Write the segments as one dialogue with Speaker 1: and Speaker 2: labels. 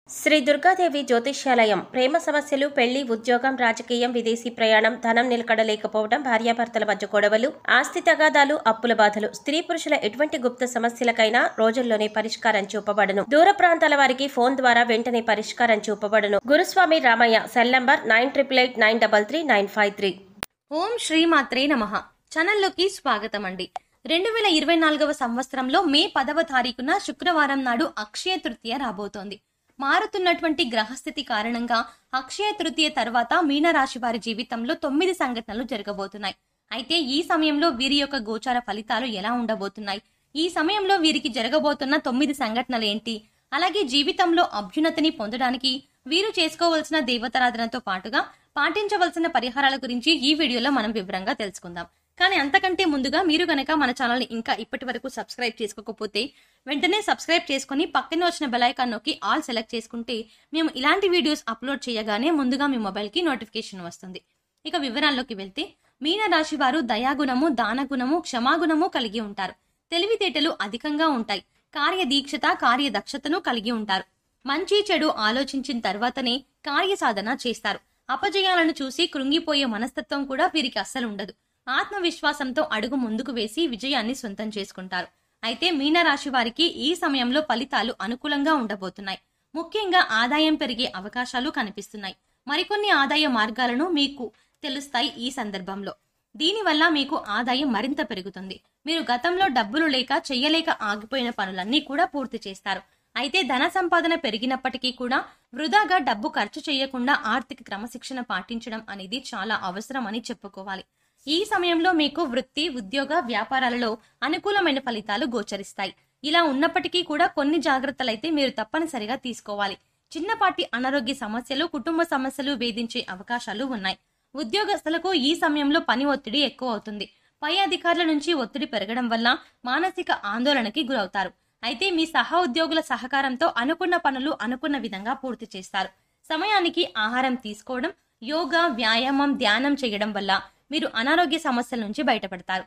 Speaker 1: శ్రీ దుర్గాదేవి జ్యోతిష్యాలయం ప్రేమ సమస్యలు, పెళ్లి, ఉద్యోగం, రాజకీయం, విదేశీ ప్రయాణం, ధనం నిలకడలేకపోవడం, భార్యాభర్తల మధ్య గొడవలు, ఆస్తి తగాదాలు, అప్పుల బాధలు, స్త్రీ పురుషుల ఎటువంటి గుప్త సమస్యలకైనా రోజుల్లోనే పరిష్కారం చూపబడును. దూర ప్రాంతాల వారికి ఫోన్ ద్వారా వెంటనే పరిష్కారం చూపబడును. గురుస్వామి రామయ్య. Cell number 9888933953.
Speaker 2: ఓం శ్రీమాత్రే నమః. ఛానల్లోకి స్వాగతం అండి. 2024వ సంవత్సరంలో మే 10వ తారీఖున శుక్రవారం నాడు అక్షయ తృతీయ రాబోతోంది. మారుతున్నటువంటి గ్రహస్థితి కారణంగా అక్షయ తృతీయ తర్వాత మీనరాశి వారి జీవితంలో 9 సంఘటనలు జరగబోతున్నాయి. అయితే ఈ సమయంలో వీరి యొక్క గోచార ఫలితాలు ఎలా ఉండబోతున్నాయి, ఈ సమయంలో వీరికి జరగబోతున్న 9 సంఘటనలు ఏంటి, అలాగే జీవితంలో అభ్యున్నతిని పొందడానికి వీరు చేసుకోవాల్సిన దేవతారాధనతో పాటుగా పాటించవలసిన పరిహారాల గురించి ఈ వీడియోలో మనం వివరంగా తెలుసుకుందాం. కానీ అంతకంటే ముందుగా మీరు గనక మన ఛానల్ ని ఇంకా ఇప్పటి వరకు సబ్స్క్రైబ్ చేసుకోకపోతే వెంటనే సబ్స్క్రైబ్ చేసుకుని పక్కనే వచ్చిన బెల్ ఐకాన్ నొక్కి ఆల్ సెలెక్ట్ చేసుకుంటే మేము ఇలాంటి వీడియోస్ అప్లోడ్ చేయగానే ముందుగా మీ మొబైల్ కి నోటిఫికేషన్ వస్తుంది. ఇక వివరాల్లోకి వెళ్తే, మీన రాశి వారు దయాగుణము, దానగుణము, క్షమాగుణము కలిగి ఉంటారు. తెలివితేటలు అధికంగా ఉంటాయి. కార్యదీక్షత, కార్యదక్షతను కలిగి ఉంటారు. మంచి చెడు ఆలోచించిన తర్వాతనే కార్యసాధన చేస్తారు. అపజయాలను చూసి కృంగిపోయే మనస్తత్వం కూడా వీరికి అస్సలు ఉండదు. ఆత్మవిశ్వాసంతో అడుగు ముందుకు వేసి విజయాన్ని సొంతం చేసుకుంటారు. అయితే మీనరాశి వారికి ఈ సమయంలో ఫలితాలు అనుకూలంగా ఉండబోతున్నాయి. ముఖ్యంగా ఆదాయం పెరిగే అవకాశాలు కనిపిస్తున్నాయి. మరికొన్ని ఆదాయ మార్గాలను మీకు తెలుస్తాయి ఈ సందర్భంలో. దీనివల్ల మీకు ఆదాయం మరింత పెరుగుతుంది. మీరు గతంలో డబ్బులు లేక చెయ్యలేక ఆగిపోయిన పనులన్నీ కూడా పూర్తి చేస్తారు. అయితే ధన సంపాదన పెరిగినప్పటికీ కూడా వృధాగా డబ్బు ఖర్చు చేయకుండా ఆర్థిక క్రమశిక్షణ పాటించడం అనేది చాలా అవసరం అని చెప్పుకోవాలి. ఈ సమయంలో మీకు వృత్తి, ఉద్యోగ, వ్యాపారాలలో అనుకూలమైన ఫలితాలు గోచరిస్తాయి. ఇలా ఉన్నప్పటికీ కూడా కొన్ని జాగ్రత్తలైతే మీరు తప్పనిసరిగా తీసుకోవాలి. చిన్నపాటి అనారోగ్య సమస్యలు, కుటుంబ సమస్యలు వేధించే అవకాశాలు ఉన్నాయి. ఉద్యోగస్తులకు ఈ సమయంలో పని ఒత్తిడి ఎక్కువ అవుతుంది. పై అధికారుల నుంచి ఒత్తిడి పెరగడం వల్ల మానసిక ఆందోళనకి గురవుతారు. అయితే మీ సహా ఉద్యోగుల సహకారంతో అనుకున్న పనులు అనుకున్న విధంగా పూర్తి చేస్తారు. సమయానికి ఆహారం తీసుకోవడం, యోగా, వ్యాయామం, ధ్యానం చేయడం వల్ల మీరు అనారోగ్య సమస్యల నుంచి బయటపడతారు.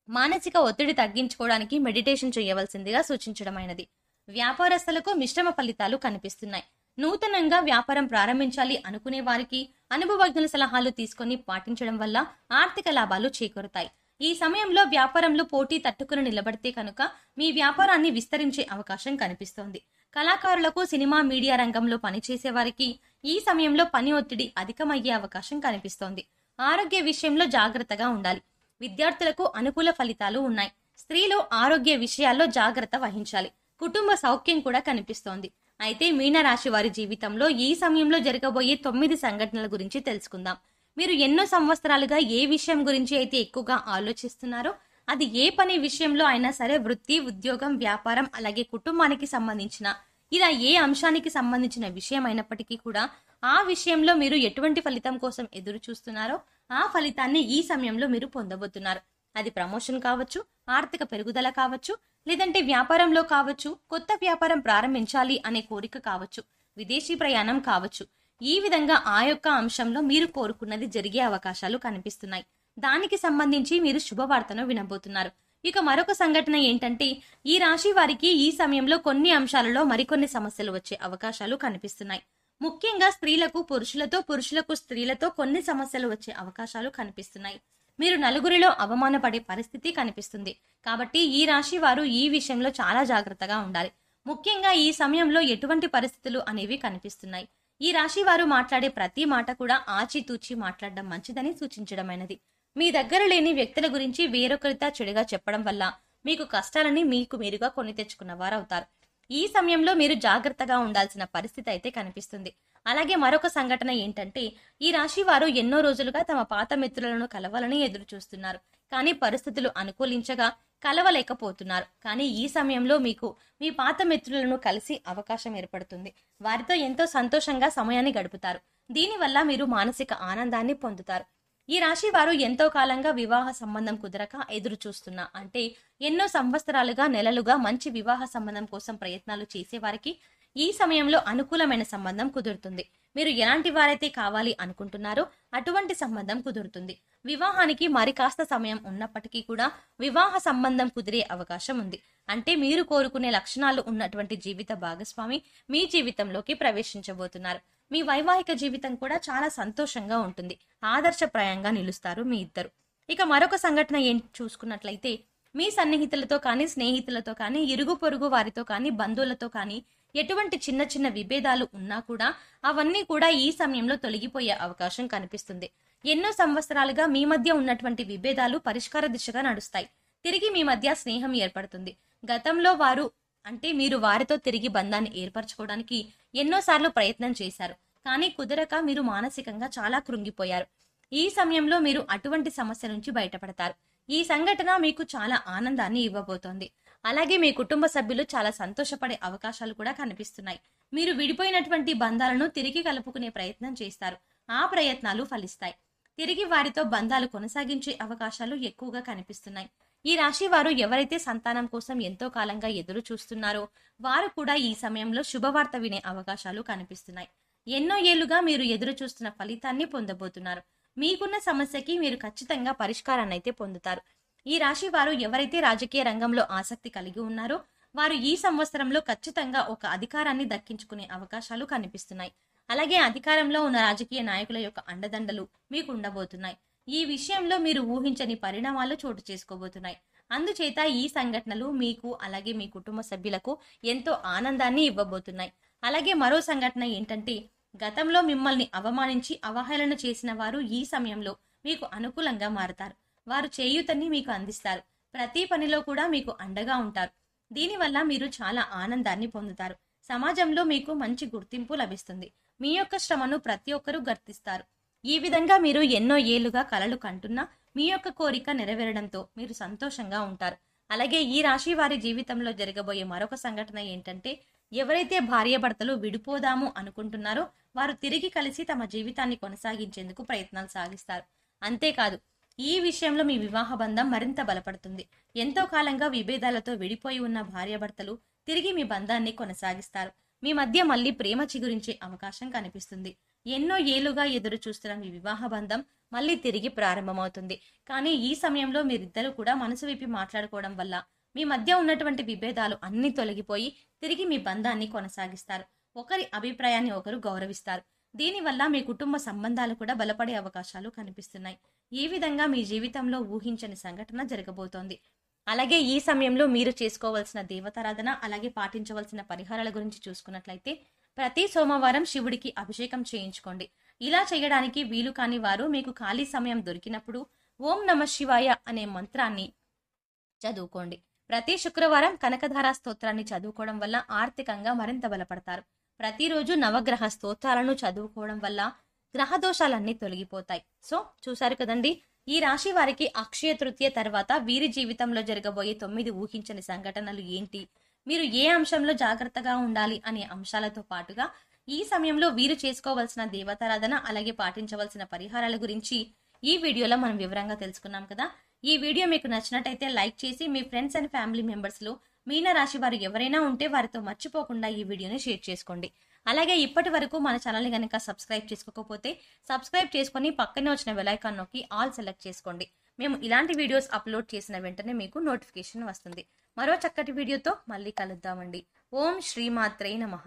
Speaker 2: మానసిక ఒత్తిడి తగ్గించుకోవడానికి మెడిటేషన్ చేయవలసిందిగా సూచించడమైనది. వ్యాపారస్తులకు మిశ్రమ ఫలితాలు కనిపిస్తున్నాయి. నూతనంగా వ్యాపారం ప్రారంభించాలి అనుకునే వారికి అనుభవజ్ఞుల సలహాలు తీసుకొని పాటించడం వల్ల ఆర్థిక లాభాలు చేకూరుతాయి. ఈ సమయంలో వ్యాపారంలో పోటీ తట్టుకుని నిలబడితే కనుక మీ వ్యాపారాన్ని విస్తరించే అవకాశం కనిపిస్తోంది. కళాకారులకు, సినిమా, మీడియా రంగంలో పనిచేసే వారికి ఈ సమయంలో పని ఒత్తిడి అధికమయ్యే అవకాశం కనిపిస్తోంది. ఆరోగ్య విషయంలో జాగ్రత్తగా ఉండాలి. విద్యార్థులకు అనుకూల ఫలితాలు ఉన్నాయి. స్త్రీలు ఆరోగ్య విషయాల్లో జాగ్రత్త వహించాలి. కుటుంబ సౌఖ్యం కూడా కనిపిస్తోంది. అయితే మీనరాశి వారి జీవితంలో ఈ సమయంలో జరగబోయే 9 సంఘటనల గురించి తెలుసుకుందాం. మీరు ఎన్నో సంవత్సరాలుగా ఏ విషయం గురించి అయితే ఎక్కువగా ఆలోచిస్తున్నారో, అది ఏ పని విషయంలో అయినా సరే, వృత్తి, ఉద్యోగం, వ్యాపారం, అలాగే కుటుంబానికి సంబంధించిన ఇలా ఏ అంశానికి సంబంధించిన విషయం అయినప్పటికీ కూడా ఆ విషయంలో మీరు ఎటువంటి ఫలితం కోసం ఎదురు చూస్తున్నారో ఆ ఫలితాన్ని ఈ సమయంలో మీరు పొందబోతున్నారు. అది ప్రమోషన్ కావచ్చు, ఆర్థిక పెరుగుదల కావచ్చు, లేదంటే వ్యాపారంలో కావచ్చు, కొత్త వ్యాపారం ప్రారంభించాలి అనే కోరిక కావచ్చు, విదేశీ ప్రయాణం కావచ్చు. ఈ విధంగా ఆ యొక్క అంశంలో మీరు కోరుకున్నది జరిగే అవకాశాలు కనిపిస్తున్నాయి. దానికి సంబంధించి మీరు శుభవార్తను వినబోతున్నారు. ఇక మరొక సంఘటన ఏంటంటే, ఈ రాశి వారికి ఈ సమయంలో కొన్ని అంశాలలో మరికొన్ని సమస్యలు వచ్చే అవకాశాలు కనిపిస్తున్నాయి. ముఖ్యంగా స్త్రీలకు పురుషులతో, పురుషులకు స్త్రీలతో కొన్ని సమస్యలు వచ్చే అవకాశాలు కనిపిస్తున్నాయి. మీరు నలుగురిలో అవమానపడే పరిస్థితి కనిపిస్తుంది. కాబట్టి ఈ రాశి వారు ఈ విషయంలో చాలా జాగ్రత్తగా ఉండాలి. ముఖ్యంగా ఈ సమయంలో ఎటువంటి పరిస్థితులు అనేవి కనిపిస్తున్నాయి. ఈ రాశి వారు మాట్లాడే ప్రతి మాట కూడా ఆచితూచి మాట్లాడడం మంచిదని సూచించడమైనది. మీ దగ్గర లేని వ్యక్తుల గురించి వేరొకరితో చెడుగా చెప్పడం వల్ల మీకు కష్టాలని మీకు మీరుగా కొని తెచ్చుకున్న వారు అవుతారు. ఈ సమయంలో మీరు జాగ్రత్తగా ఉండాల్సిన పరిస్థితి అయితే కనిపిస్తుంది. అలాగే మరొక సంఘటన ఏంటంటే, ఈ రాశి వారు ఎన్నో రోజులుగా తమ పాత మిత్రులను కలవాలని ఎదురు చూస్తున్నారు. కానీ పరిస్థితులు అనుకూలించగా కలవలేకపోతున్నారు. కానీ ఈ సమయంలో మీకు మీ పాత మిత్రులను కలిసి అవకాశం ఏర్పడుతుంది. వారితో ఎంతో సంతోషంగా సమయాన్ని గడుపుతారు. దీనివల్ల మీరు మానసిక ఆనందాన్ని పొందుతారు. ఈ రాశి వారు ఎంతో కాలంగా వివాహ సంబంధం కుదరక ఎదురు చూస్తున్నా, అంటే ఎన్నో సంవత్సరాలుగా, నెలలుగా మంచి వివాహ సంబంధం కోసం ప్రయత్నాలు చేసేవారికి ఈ సమయంలో అనుకూలమైన సంబంధం కుదురుతుంది. మీరు ఎలాంటి వారైతే కావాలి అనుకుంటున్నారో అటువంటి సంబంధం కుదురుతుంది. వివాహానికి మరి కాస్త సమయం ఉన్నప్పటికీ కూడా వివాహ సంబంధం కుదిరే అవకాశం ఉంది. అంటే మీరు కోరుకునే లక్షణాలు ఉన్నటువంటి జీవిత భాగస్వామి మీ జీవితంలోకి ప్రవేశించబోతున్నారు. మీ వైవాహిక జీవితం కూడా చాలా సంతోషంగా ఉంటుంది. ఆదర్శప్రాయంగా నిలుస్తారు మీ ఇద్దరు. ఇక మరొక సంఘటన ఏంటి చూసుకున్నట్లయితే, మీ సన్నిహితులతో కానీ, స్నేహితులతో కానీ, ఇరుగు పొరుగు వారితో కానీ, బంధువులతో కానీ ఎటువంటి చిన్న చిన్న విభేదాలు ఉన్నా కూడా అవన్నీ కూడా ఈ సమయంలో తొలగిపోయే అవకాశం కనిపిస్తుంది. ఎన్నో సంవత్సరాలుగా మీ మధ్య ఉన్నటువంటి విభేదాలు పరిష్కార దిశగా నడుస్తాయి. తిరిగి మీ మధ్య స్నేహం ఏర్పడుతుంది. గతంలో మీరు వారితో తిరిగి బంధాన్ని ఏర్పరచుకోవడానికి ఎన్నోసార్లు ప్రయత్నం చేశారు. కానీ కుదరక మీరు మానసికంగా చాలా కృంగిపోయారు. ఈ సమయంలో మీరు అటువంటి సమస్య నుంచి బయటపడతారు. ఈ సంఘటన మీకు చాలా ఆనందాన్ని ఇవ్వబోతోంది. అలాగే మీ కుటుంబ సభ్యులు చాలా సంతోషపడే అవకాశాలు కూడా కనిపిస్తున్నాయి. మీరు విడిపోయినటువంటి బంధాలను తిరిగి కలుపుకునే ప్రయత్నం చేస్తారు. ఆ ప్రయత్నాలు ఫలిస్తాయి. తిరిగి వారితో బంధాలు కొనసాగించే అవకాశాలు ఎక్కువగా కనిపిస్తున్నాయి. ఈ రాశి వారు ఎవరైతే సంతానం కోసం ఎంతో కాలంగా ఎదురు చూస్తున్నారో వారు కూడా ఈ సమయంలో శుభవార్త వినే అవకాశాలు కనిపిస్తున్నాయి. ఎన్నో ఏళ్లుగా మీరు ఎదురు చూస్తున్న ఫలితాన్ని పొందబోతున్నారు. మీకున్న సమస్యకి మీరు ఖచ్చితంగా పరిష్కారాన్ని అయితే పొందుతారు. ఈ రాశి వారు ఎవరైతే రాజకీయ రంగంలో ఆసక్తి కలిగి ఉన్నారో వారు ఈ సంవత్సరంలో ఖచ్చితంగా ఒక అధికారాన్ని దక్కించుకునే అవకాశాలు కనిపిస్తున్నాయి. అలాగే అధికారంలో ఉన్న రాజకీయ నాయకుల యొక్క అండదండలు మీకు ఉండబోతున్నాయి. ఈ విషయంలో మీరు ఊహించని పరిణామాలు చోటు చేసుకోబోతున్నాయి. అందుచేత ఈ సంఘటనలు మీకు అలాగే మీ కుటుంబ సభ్యులకు ఎంతో ఆనందాన్ని ఇవ్వబోతున్నాయి. అలాగే మరో సంఘటన ఏంటంటే, గతంలో మిమ్మల్ని అవమానించి అవహేళన చేసిన వారు ఈ సమయంలో మీకు అనుకూలంగా మారతారు. వారు చేయూతని మీకు అందిస్తారు. ప్రతి పనిలో కూడా మీకు అండగా ఉంటారు. దీనివల్ల మీరు చాలా ఆనందాన్ని పొందుతారు. సమాజంలో మీకు మంచి గుర్తింపు లభిస్తుంది. మీ యొక్క శ్రమను ప్రతి ఒక్కరూ గుర్తిస్తారు. ఈ విధంగా మీరు ఎన్నో ఏళ్లుగా కలలు కంటున్నా మీ యొక్క కోరిక నెరవేరడంతో మీరు సంతోషంగా ఉంటారు. అలాగే ఈ రాశి వారి జీవితంలో జరగబోయే మరొక సంఘటన ఏంటంటే, ఎవరైతే భార్యాభర్తలు విడిపోదాము అనుకుంటున్నారో వారు తిరిగి కలిసి తమ జీవితాన్ని కొనసాగించేందుకు ప్రయత్నాలు సాగిస్తారు. అంతేకాదు, ఈ విషయంలో మీ వివాహ బంధం మరింత బలపడుతుంది. ఎంతో కాలంగా విభేదాలతో విడిపోయి ఉన్న భార్యాభర్తలు తిరిగి మీ బంధాన్ని కొనసాగిస్తారు. మీ మధ్య మళ్ళీ ప్రేమ చిగురించే అవకాశం కనిపిస్తుంది. ఎన్నో ఏళ్లుగా ఎదురు చూస్తున్న మీ వివాహ బంధం మళ్ళీ తిరిగి ప్రారంభమవుతుంది. కానీ ఈ సమయంలో మీరిద్దరూ కూడా మనసు విప్పి మాట్లాడుకోవడం వల్ల మీ మధ్య ఉన్నటువంటి విభేదాలు అన్ని తొలగిపోయి తిరిగి మీ బంధాన్ని కొనసాగిస్తారు. ఒకరి అభిప్రాయాన్ని ఒకరు గౌరవిస్తారు. దీనివల్ల మీ కుటుంబ సంబంధాలు కూడా బలపడే అవకాశాలు కనిపిస్తున్నాయి. ఈ విధంగా మీ జీవితంలో ఊహించని సంఘటన జరగబోతోంది. అలాగే ఈ సమయంలో మీరు చేసుకోవాల్సిన దేవతారాధన అలాగే పాటించవలసిన పరిహారాల గురించి చూసుకున్నట్లయితే, ప్రతి సోమవారం శివుడికి అభిషేకం చేయించుకోండి. ఇలా చేయడానికి వీలు కాని వారు మీకు ఖాళీ సమయం దొరికినప్పుడు ఓం నమః శివాయ అనే మంత్రాన్ని చదువుకోండి. ప్రతి శుక్రవారం కనకధార స్తోత్రాన్ని చదువుకోవడం వల్ల ఆర్థికంగా మరింత బలపడతారు. ప్రతిరోజు నవగ్రహ స్తోత్రాలను చదువుకోవడం వల్ల గ్రహ దోషాలన్నీ తొలగిపోతాయి. సో చూసారు కదండి, ఈ రాశి వారికి అక్షయ తృతీయ తర్వాత వీరి జీవితంలో జరగబోయే 9 ఊహించని సంఘటనలు ఏంటి, మీరు ఏ అంశంలో జాగ్రత్తగా ఉండాలి అనే అంశాలతో పాటుగా ఈ సమయంలో వీరు చేసుకోవాల్సిన దేవతారాధన అలాగే పాటించవలసిన పరిహారాల గురించి ఈ వీడియోలో మనం వివరంగా తెలుసుకున్నాం కదా. ఈ వీడియో మీకు నచ్చినట్టయితే లైక్ చేసి మీ ఫ్రెండ్స్ అండ్ ఫ్యామిలీ మెంబర్స్ లో మీన రాశి వారు ఎవరైనా ఉంటే వారితో మర్చిపోకుండా ఈ వీడియోని షేర్ చేసుకోండి. అలాగే ఇప్పటి వరకు మన ఛానల్ని కనుక సబ్స్క్రైబ్ చేసుకోకపోతే సబ్స్క్రైబ్ చేసుకుని పక్కనే వచ్చిన బెల్ ఐకాన్ నొక్కి ఆల్ సెలెక్ట్ చేసుకోండి. మేము ఇలాంటి వీడియోస్ అప్లోడ్ చేసిన వెంటనే మీకు నోటిఫికేషన్ వస్తుంది. మరో చక్కటి వీడియోతో మళ్ళీ కలుద్దామండి. ఓం శ్రీమాత్రే నమః.